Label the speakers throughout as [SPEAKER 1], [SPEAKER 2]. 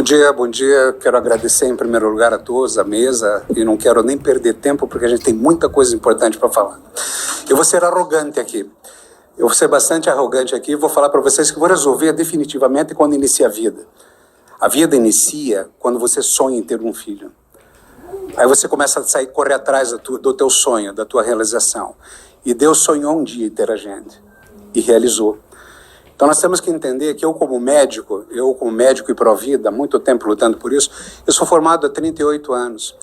[SPEAKER 1] dia, bom dia. Quero agradecer em primeiro lugar a todos, a mesa, e não quero nem perder tempo porque a gente tem muita coisa importante para falar. Eu vou ser arrogante aqui. Eu vou ser bastante arrogante aqui e vou falar para vocês que vou resolver definitivamente quando inicia a vida. A vida inicia quando você sonha em ter um filho. Aí você começa a sair, correr atrás do teu sonho, da tua realização. E Deus sonhou um dia em ter a gente. E realizou. Então nós temos que entender que eu como médico e pró-vida, há muito tempo lutando por isso, eu sou formado há 38 anos.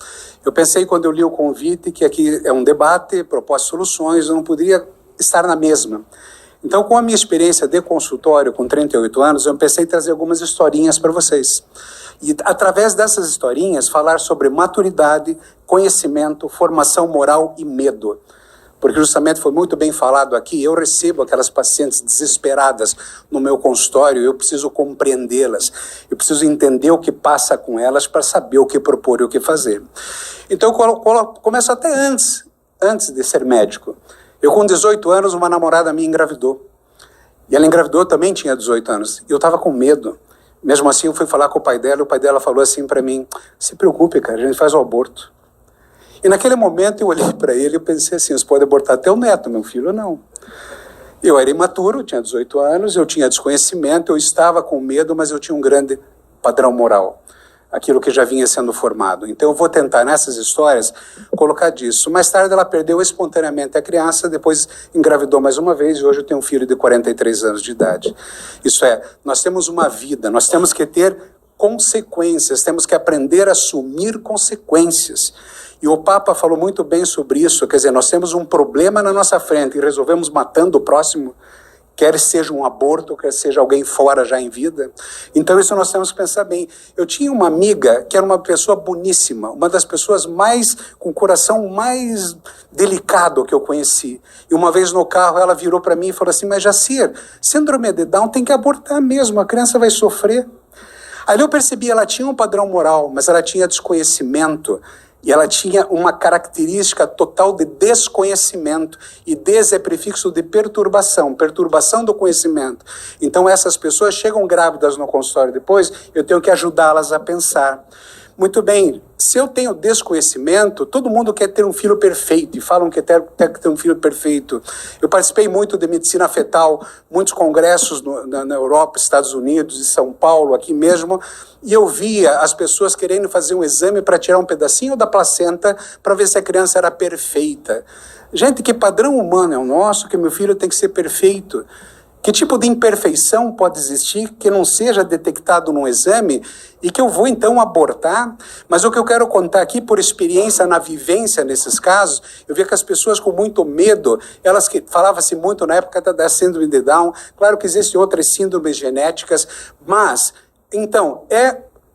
[SPEAKER 1] Eu pensei quando eu li o convite que aqui é um debate, propósito soluções, eu não poderia estar na mesma. Então com a minha experiência de consultório com 38 anos, eu pensei em trazer algumas historinhas para vocês. E através dessas historinhas falar sobre maturidade, conhecimento, formação moral e medo. Porque justamente foi muito bem falado aqui, eu recebo aquelas pacientes desesperadas no meu consultório, eu preciso compreendê-las, eu preciso entender o que passa com elas para saber o que propor e o que fazer. Então eu começo até antes de ser médico. Eu com 18 anos, uma namorada minha engravidou. E ela engravidou, também tinha 18 anos. E eu estava com medo. Mesmo assim eu fui falar com o pai dela, e o pai dela falou assim para mim, se preocupe, cara, a gente faz o aborto. E naquele momento eu olhei para ele e pensei assim, você pode abortar teu neto, meu filho não. Eu era imaturo, tinha 18 anos, eu tinha desconhecimento, eu estava com medo, mas eu tinha um grande padrão moral. Aquilo que já vinha sendo formado. Então eu vou tentar nessas histórias colocar disso. Mais tarde ela perdeu espontaneamente a criança, depois engravidou mais uma vez e hoje eu tenho um filho de 43 anos de idade. Isso é, nós temos uma vida, nós temos que ter consequências, temos que aprender a assumir consequências. E o Papa falou muito bem sobre isso, quer dizer, nós temos um problema na nossa frente e resolvemos matando o próximo, quer seja um aborto, quer seja alguém fora já em vida. Então isso nós temos que pensar bem. Eu tinha uma amiga que era uma pessoa boníssima, uma das pessoas com o coração mais delicado que eu conheci. E uma vez no carro ela virou para mim e falou assim, mas Jacir, síndrome de Down tem que abortar mesmo, a criança vai sofrer. Aí eu percebi, ela tinha um padrão moral, mas ela tinha desconhecimento. E ela tinha uma característica total de desconhecimento. E des é prefixo de perturbação, perturbação do conhecimento. Então essas pessoas chegam grávidas no consultório depois, eu tenho que ajudá-las a pensar. Muito bem, se eu tenho desconhecimento, todo mundo quer ter um filho perfeito, e falam que quer ter um filho perfeito. Eu participei muito de medicina fetal, muitos congressos na Europa, Estados Unidos, em São Paulo, aqui mesmo, e eu via as pessoas querendo fazer um exame para tirar um pedacinho da placenta para ver se a criança era perfeita. Gente, que padrão humano é o nosso, que meu filho tem que ser perfeito? Que tipo de imperfeição pode existir que não seja detectado no exame e que eu vou então abortar? Mas o que eu quero contar aqui por experiência na vivência nesses casos, eu via que as pessoas com muito medo, elas que falava-se muito na época da síndrome de Down, claro que existem outras síndromes genéticas, mas então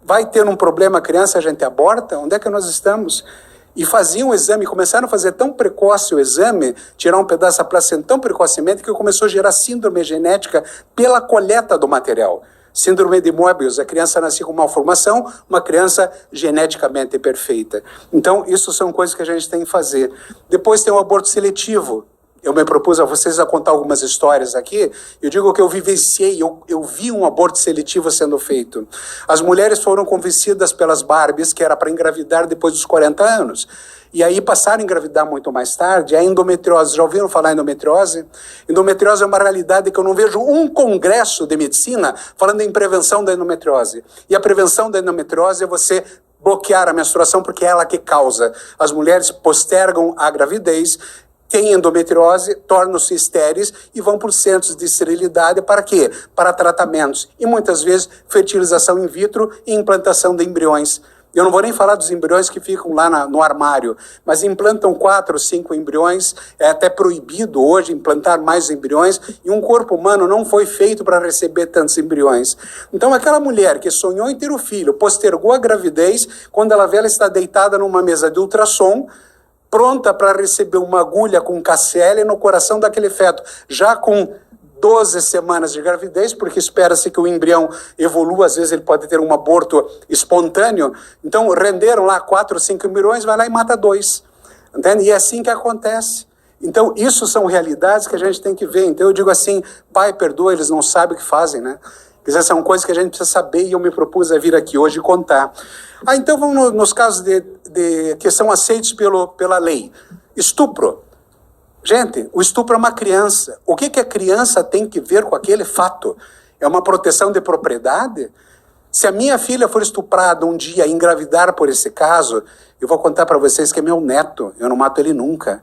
[SPEAKER 1] vai ter um problema a criança, a gente aborta? Onde é que nós estamos? E faziam o exame, começaram a fazer tão precoce o exame, tirar um pedaço da placenta tão precocemente que começou a gerar síndrome genética pela coleta do material. Síndrome de Moebius, a criança nascia com malformação, uma criança geneticamente perfeita. Então, isso são coisas que a gente tem que fazer. Depois tem o aborto seletivo. Eu me propus a vocês a contar algumas histórias aqui. Eu digo que eu vivenciei, eu vi um aborto seletivo sendo feito. As mulheres foram convencidas pelas Barbies que era para engravidar depois dos 40 anos. E aí passaram a engravidar muito mais tarde. A endometriose, já ouviram falar em endometriose? Endometriose é uma realidade que eu não vejo um congresso de medicina falando em prevenção da endometriose. E a prevenção da endometriose é você bloquear a menstruação porque é ela que causa. As mulheres postergam a gravidez, têm endometriose, tornam-se estéreis e vão para os centros de esterilidade para quê? Para tratamentos. E muitas vezes fertilização in vitro e implantação de embriões. Eu não vou nem falar dos embriões que ficam lá no armário, mas implantam 4 ou 5 embriões, é até proibido hoje implantar mais embriões, e um corpo humano não foi feito para receber tantos embriões. Então aquela mulher que sonhou em ter o filho, postergou a gravidez, quando ela vê, ela está deitada numa mesa de ultrassom, pronta para receber uma agulha com KCL no coração daquele feto, já com 12 semanas de gravidez, porque espera-se que o embrião evolua, às vezes ele pode ter um aborto espontâneo. Então renderam lá 4 ou 5 embriões, vai lá e mata 2. Entende? E é assim que acontece. Então isso são realidades que a gente tem que ver. Então eu digo assim, pai, perdoa, eles não sabem o que fazem, né? Essas são coisas que a gente precisa saber e eu me propus a vir aqui hoje contar. Então vamos nos casos que são aceitos pela lei. Estupro. Gente, o estupro é uma criança. O que a criança tem que ver com aquele fato? É uma proteção de propriedade? Se a minha filha for estuprada um dia e engravidar por esse caso, eu vou contar para vocês que é meu neto, eu não mato ele nunca.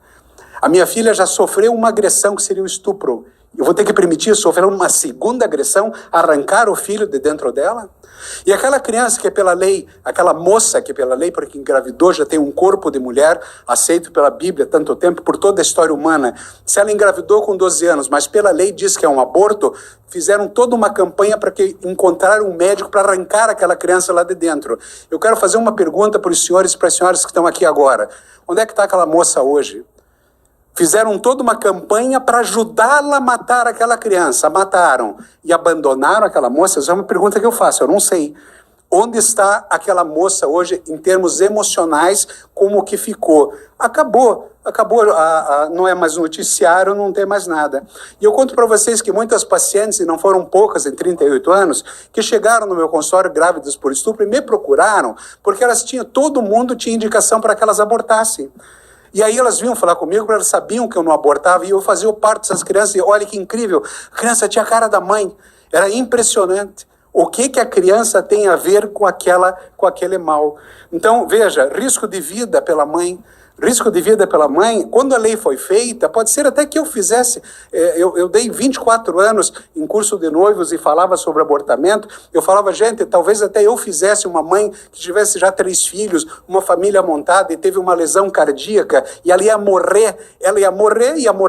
[SPEAKER 1] A minha filha já sofreu uma agressão que seria o estupro. Eu vou ter que permitir sofrer uma segunda agressão, arrancar o filho de dentro dela? E aquela criança que é pela lei, aquela moça que é pela lei, porque engravidou, já tem um corpo de mulher, aceito pela Bíblia há tanto tempo, por toda a história humana. Se ela engravidou com 12 anos, mas pela lei diz que é um aborto, fizeram toda uma campanha para que encontraram um médico para arrancar aquela criança lá de dentro. Eu quero fazer uma pergunta para os senhores e para as senhoras que estão aqui agora. Onde é que está aquela moça hoje? Fizeram toda uma campanha para ajudá-la a matar aquela criança. Mataram e abandonaram aquela moça? Essa é uma pergunta que eu faço, eu não sei. Onde está aquela moça hoje em termos emocionais, como que ficou? Acabou, não é mais noticiário, não tem mais nada. E eu conto para vocês que muitas pacientes, e não foram poucas em 38 anos, que chegaram no meu consultório grávidas por estupro e me procuraram, porque todo mundo tinha indicação para que elas abortassem. E aí elas vinham falar comigo, porque elas sabiam que eu não abortava, e eu fazia o parto dessas crianças, e olha que incrível, a criança tinha a cara da mãe, era impressionante. O que a criança tem a ver com aquele mal? Então, veja, risco de vida pela mãe, quando a lei foi feita, pode ser até que eu fizesse, eu dei 24 anos em curso de noivos e falava sobre abortamento, eu falava, gente, talvez até eu fizesse uma mãe que tivesse já 3 filhos, uma família montada e teve uma lesão cardíaca, e ela ia morrer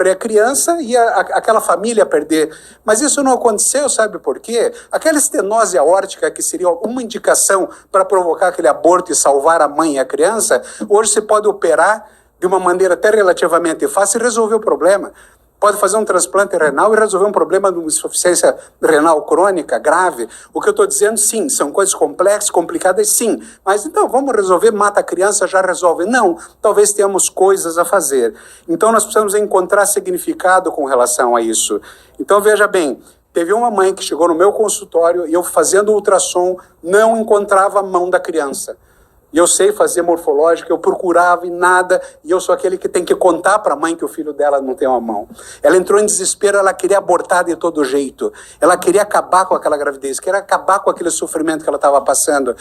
[SPEAKER 1] a criança e aquela família ia perder. Mas isso não aconteceu, sabe por quê? Aquela estenose aórtica, que seria uma indicação para provocar aquele aborto e salvar a mãe e a criança, hoje se pode operar de uma maneira até relativamente fácil e resolver o problema. Pode fazer um transplante renal e resolver um problema de uma insuficiência renal crônica, grave. O que eu estou dizendo, sim, são coisas complexas, complicadas, sim. Mas então, vamos resolver, mata a criança, já resolve. Não, talvez tenhamos coisas a fazer. Então, nós precisamos encontrar significado com relação a isso. Então, veja bem, teve uma mãe que chegou no meu consultório e eu, fazendo ultrassom, não encontrava a mão da criança. E eu sei fazer morfológica, eu procurava e nada, e eu sou aquele que tem que contar para a mãe que o filho dela não tem uma mão. Ela entrou em desespero, ela queria abortar de todo jeito. Ela queria acabar com aquela gravidez, queria acabar com aquele sofrimento que ela estava passando.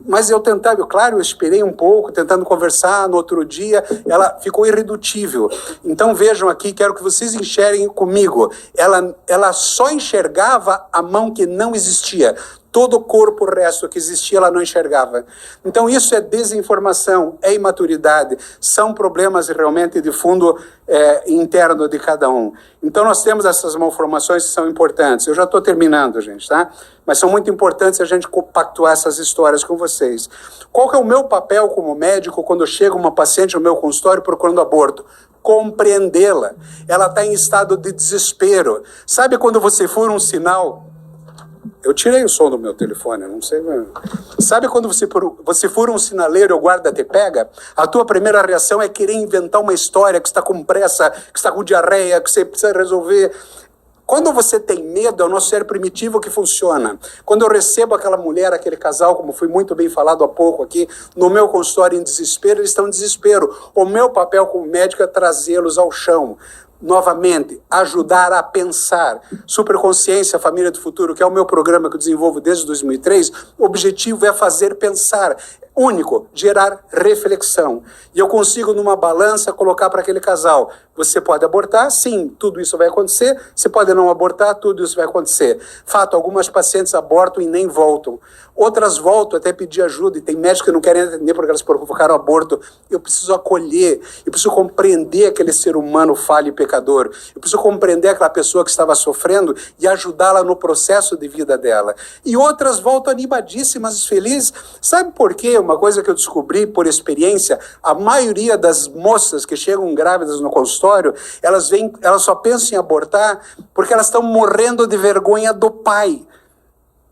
[SPEAKER 1] Mas eu tentava, eu esperei um pouco, tentando conversar, no outro dia, ela ficou irredutível. Então vejam aqui, quero que vocês enxerguem comigo. Ela só enxergava a mão que não existia. Todo o corpo, o resto que existia, ela não enxergava. Então isso é desinformação, é imaturidade, são problemas realmente de fundo interno de cada um. Então nós temos essas malformações que são importantes. Eu já estou terminando, gente, tá? Mas são muito importantes a gente compactuar essas histórias com vocês. Qual que é o meu papel como médico quando chega uma paciente no meu consultório procurando aborto? Compreendê-la. Ela está em estado de desespero. Sabe quando você fura um sinal? Eu tirei o som do meu telefone, não sei. Sabe quando você fura um sinaleiro e o guarda te pega? A tua primeira reação é querer inventar uma história que está com pressa, que está com diarreia, que você precisa resolver. Quando você tem medo, é o nosso ser primitivo que funciona. Quando eu recebo aquela mulher, aquele casal, como foi muito bem falado há pouco aqui, no meu consultório em desespero, eles estão em desespero. O meu papel como médico é trazê-los ao chão. Novamente, ajudar a pensar. Superconsciência, Família do Futuro, que é o meu programa que eu desenvolvo desde 2003, o objetivo é fazer pensar. Único, gerar reflexão. E eu consigo, numa balança, colocar para aquele casal: você pode abortar? Sim, tudo isso vai acontecer. Você pode não abortar? Tudo isso vai acontecer. Fato, algumas pacientes abortam e nem voltam. Outras voltam até pedir ajuda, e tem médicos que não querem atender porque elas provocaram aborto. Eu preciso acolher, eu preciso compreender aquele ser humano falho e pecador. Eu preciso compreender aquela pessoa que estava sofrendo e ajudá-la no processo de vida dela. E outras voltam animadíssimas, felizes. Sabe por quê? Uma coisa que eu descobri por experiência: a maioria das moças que chegam grávidas no consultório, elas só pensam em abortar porque elas estão morrendo de vergonha do pai.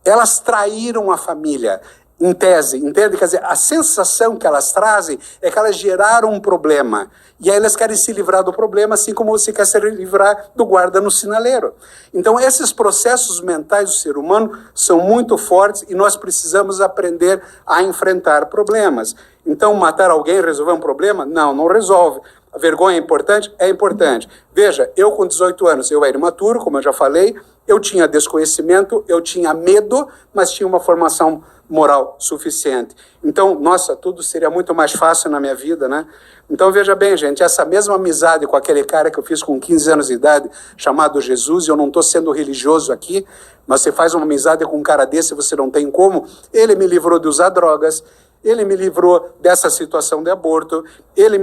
[SPEAKER 1] Elas traíram a família. em tese, entende? Quer dizer, a sensação que elas trazem é que elas geraram um problema. E aí elas querem se livrar do problema, assim como você quer se livrar do guarda no sinaleiro. Então, esses processos mentais do ser humano são muito fortes e nós precisamos aprender a enfrentar problemas. Então, matar alguém e resolver um problema? Não, não resolve. A vergonha é importante? É importante. Veja, eu com 18 anos, eu era imaturo, como eu já falei, eu tinha desconhecimento, eu tinha medo, mas tinha uma formação moral suficiente. Então, nossa, tudo seria muito mais fácil na minha vida, né? Então, veja bem, gente, essa mesma amizade com aquele cara que eu fiz com 15 anos de idade, chamado Jesus, e eu não estou sendo religioso aqui, mas você faz uma amizade com um cara desse, você não tem como, ele me livrou de usar drogas, ele me livrou dessa situação de aborto, ele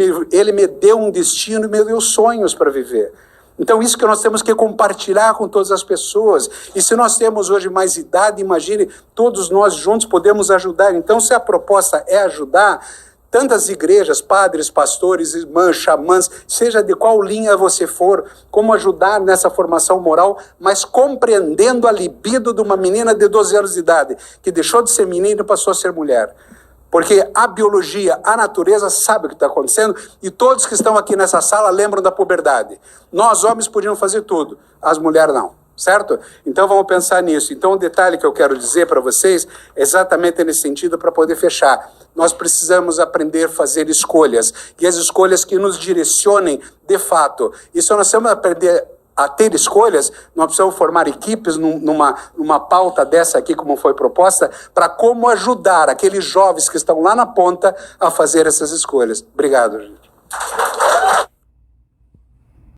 [SPEAKER 1] me deu um destino e me deu sonhos para viver. Então, isso que nós temos que compartilhar com todas as pessoas. E se nós temos hoje mais idade, imagine, todos nós juntos podemos ajudar. Então, se a proposta é ajudar, tantas igrejas, padres, pastores, irmãs, xamãs, seja de qual linha você for, como ajudar nessa formação moral, mas compreendendo a libido de uma menina de 12 anos de idade, que deixou de ser menina e passou a ser mulher. Porque a biologia, a natureza sabe o que está acontecendo e todos que estão aqui nessa sala lembram da puberdade. Nós, homens, podíamos fazer tudo, as mulheres não, certo? Então vamos pensar nisso. Então o detalhe que eu quero dizer para vocês é exatamente nesse sentido para poder fechar. Nós precisamos aprender a fazer escolhas e as escolhas que nos direcionem de fato. E se nós temos que aprender a ter escolhas, nós precisamos formar equipes numa pauta dessa aqui, como foi proposta, para como ajudar aqueles jovens que estão lá na ponta a fazer essas escolhas. Obrigado, gente.